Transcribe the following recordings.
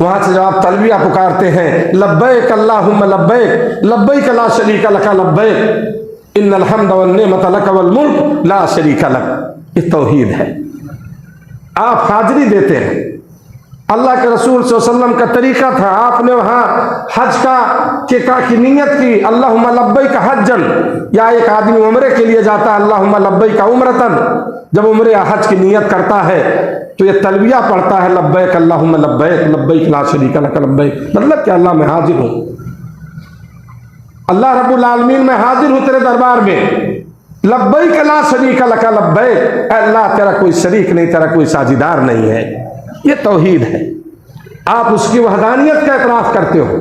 वहां से जब आप तलबिया पुकारते हैं, लब्बैक अल्लाहुम्मा लब्बैक लब्बैक ला शरीका लक लब्बैक इन्नल हम्द वन निअमत लक वल मुल्क ला शरीका लक, ये तौहीद है। आप हाजिरी देते हैं, अल्लाह के रसूल सल्लल्लाहु अलैहि वसल्लम का तरीका था, आपने वहाँ हज का की नियत की, अल्लाहुम्मा लब्बैक हज्जन, या एक आदमी उम्रे के लिए जाता है, अल्लाहुम्मा लब्बैक उम्रतन, जब उम्रे या हज की नियत करता है तो ये तलबिया पढ़ता है, लब्बैक अल्लाहुम्मा लब्बैक लब्बैक ला शरीका लक लब्बैक, मतलब कि अल्लाह मैं हाजिर हूँ, अल्लाह रब्बुल आलमीन मैं हाजिर हूँ तेरे दरबार में, लब्बैक ला शरीका लक लब्बैक, अल्लाह तेरा कोई शरीक नहीं, तेरा कोई साझीदार नहीं है। ये तौहीद है। आप उसकी वहदानियत का इतराफ़ करते हो,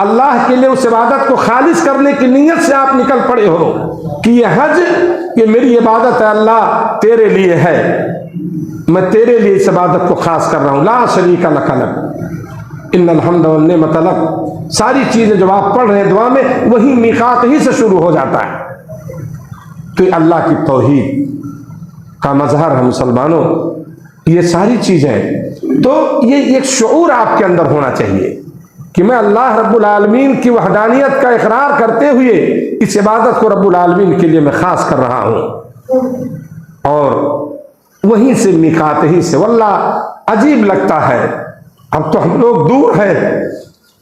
अल्लाह के लिए उस इबादत को खालिस करने की नीयत से आप निकल पड़े हो कि ये हज, ये मेरी इबादत है, अल्लाह तेरे लिए है, मैं तेरे लिए इस इबादत को खास कर रहा हूँ, ला शरीका लक लक इन्नल हम्द वन निअमत लक। सारी चीज़ें जब आप पढ़ रहे हैं दुआ में, वही मीकात ही से शुरू हो जाता है। तो ये अल्लाह की तौहीद का मजहर है मुसलमानों, ये सारी चीज़ें। तो ये एक शऊर आपके अंदर होना चाहिए कि मैं अल्लाह रब्बुल आलमीन की वहदानियत का इकरार करते हुए इस इबादत को रब्बुल आलमीन के लिए मैं खास कर रहा हूँ, और वहीं से मिकात ही से। वल्लाह अजीब लगता है, अब तो हम लोग दूर हैं,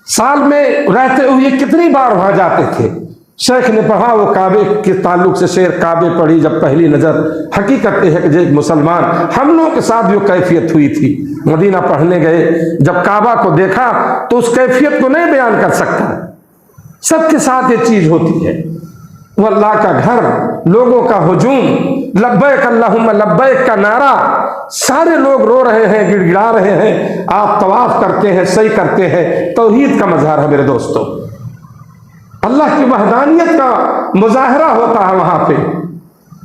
साल में रहते हुए कितनी बार वहाँ जाते थे। शेख ने पढ़ा वो काबे के ताल्लुक से शेर, काबे पढ़ी जब पहली नज़र, हकीकत है कि एक मुसलमान, हम लोगों के साथ जो कैफियत हुई थी, मदीना पढ़ने गए, जब काबा को देखा तो उस कैफियत को नहीं बयान कर सकता, सबके साथ ये चीज़ होती है। वो अल्लाह का घर, लोगों का हुजूम, लब्बैक अल्लाहुम्मा लब्बैक का नारा, सारे लोग रो रहे हैं, गिड़गिड़ा रहे हैं, आप तवाफ करते हैं, सही करते हैं। तौहीद का मज़हर है मेरे दोस्तों, अल्लाह की वहदानियत का मुजाहरा होता है वहाँ पे।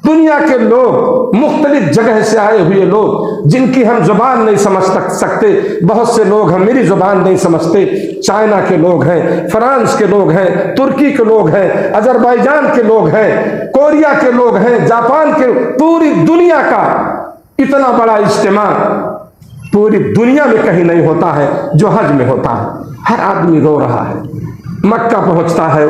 दुनिया के लोग, मुख्तलिफ जगह से आए हुए लोग, जिनकी हम जुबान नहीं समझ सकते, बहुत से लोग हम मेरी जुबान नहीं समझते, चाइना के लोग हैं, फ्रांस के लोग हैं, तुर्की के लोग हैं, अजरबैजान के लोग हैं, कोरिया के लोग हैं, जापान के, पूरी दुनिया का इतना बड़ा इज्तिमा पूरी दुनिया में कहीं नहीं होता है जो हज में होता है। हर आदमी रो रहा है, मक्का पहुंचता है,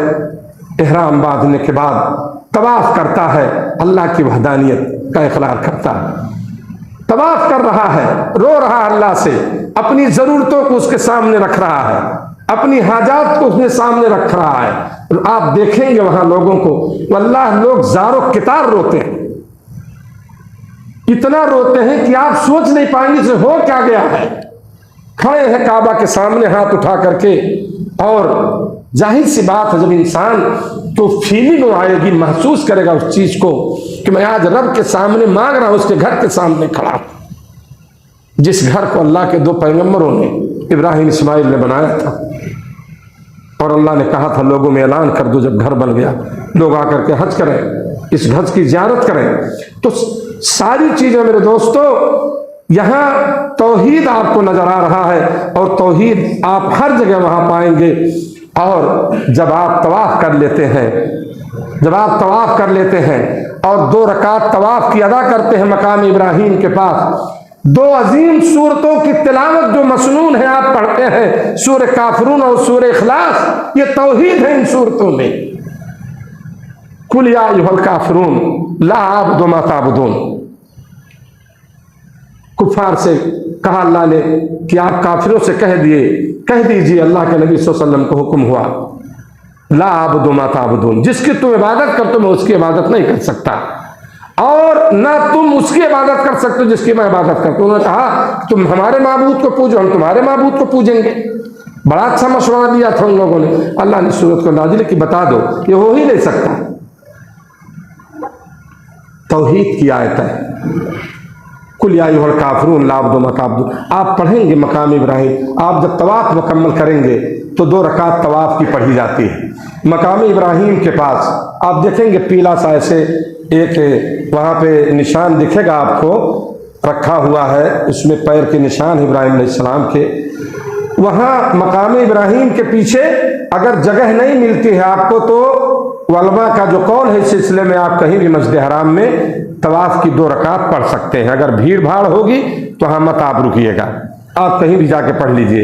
इहराम बांधने के बाद तवाफ करता है, अल्लाह की वहदानियत का इकरार करता है, तवाफ कर रहा है, रो रहा है अल्लाह से, अपनी ज़रूरतों को उसके सामने रख रहा है, अपनी हाजात को उसके सामने रख रहा है। आप देखेंगे वहां लोगों को, वल्लाह लोग ज़ारो कितार रोते हैं, इतना रोते हैं कि आप सोच नहीं पाएंगे से हो क्या गया है। खड़े हैं काबा के सामने हाथ उठा करके, और जाहिर सी बात है जब इंसान तो फीलिंग आएगी, महसूस करेगा उस चीज को कि मैं आज रब के सामने मांग रहा हूं, उसके घर के सामने खड़ा हूं, जिस घर को अल्लाह के दो पैगंबरों ने, इब्राहिम इस्माइल ने बनाया था, और अल्लाह ने कहा था लोगों में ऐलान कर दो, जब घर बन गया लोग आकर के हज करें, इस हज की ज़ियारत करें। तो सारी चीजें मेरे दोस्तों, यहाँ तौहीद आपको नजर आ रहा है, और तौहीद आप हर जगह वहां पाएंगे। और जब आप तवाफ कर लेते हैं, जब आप तवाफ कर लेते हैं और 2 रकात तवाफ की अदा करते हैं मकाम इब्राहिम के पास, 2 अजीम सूरतों की तिलावत जो मसनून है आप पढ़ते हैं, सूरह काफिरून और सूरह इखलास, ये तौहीद है इन सूरतों में। कुल या अय्युहल काफिरून ला अअबुदु मा ताबुदून, कुफार से कहा अल्लाह ने कि आप काफिरों से कह दीजिए, अल्लाह के नबी सल्लल्लाहु अलैहि वसल्लम को हुक्म हुआ, ला अअबुदु मा ताबुदून, जिसकी तुम इबादत करते हो मैं उसकी इबादत नहीं कर सकता, और ना तुम उसकी इबादत कर सकते हो जिसकी मैं इबादत करता हूं। उन्होंने कहा तुम हमारे माबूद को पूजो, हम तुम्हारे माबूद को पूजेंगे। बड़ा अच्छा मशवरा दिया था उन लोगों ने। अल्लाह ने सूरत को नाजिल की, बता दो ये हो ही नहीं सकता। तौहीद की आयत है, कुल या अय्युहल काफिरून ला अअबुदु मा ताबुदून। आप पढ़ेंगे मकाम इब्राहिम, आप जब तवाफ मुकम्मल करेंगे तो 2 रकात तवाफ की पढ़ी जाती है मकाम इब्राहिम के पास। आप देखेंगे पीला सा ऐसे एक वहाँ पे निशान दिखेगा आपको, रखा हुआ है, उसमें पैर के निशान इब्राहिम अलैहिस्सलाम के। वहाँ मकाम इब्राहिम के पीछे अगर जगह नहीं मिलती है आपको, तो उलमा का जो कौल है इस सिलसिले में, आप कहीं भी मस्जिद हराम में तवाफ की 2 रकात पढ़ सकते हैं। अगर भीड़ भाड़ होगी तो हाँ मत आप रुकिएगा, आप कहीं भी जाके पढ़ लीजिए।